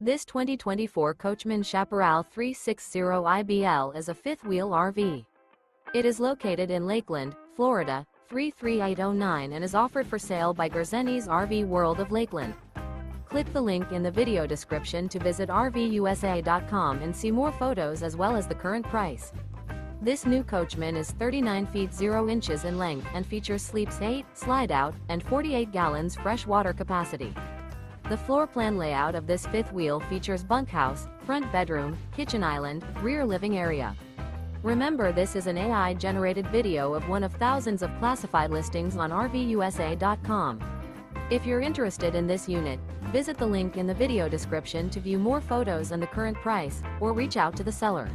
This 2024 Coachmen Chaparral 360 IBL is a fifth-wheel RV. It is located in Lakeland, Florida, 33809 and is offered for sale by Gerzeny's RV World of Lakeland. Click the link in the video description to visit RVUSA.com and see more photos as well as the current price. This new Coachmen is 39 feet 0 inches in length and features sleeps 8, slide-out, and 48 gallons fresh water capacity. The floor plan layout of this fifth wheel features bunkhouse, front bedroom, kitchen island, rear living area. Remember, this is an AI-generated video of one of thousands of classified listings on RVUSA.com. If you're interested in this unit, visit the link in the video description to view more photos and the current price, or reach out to the seller.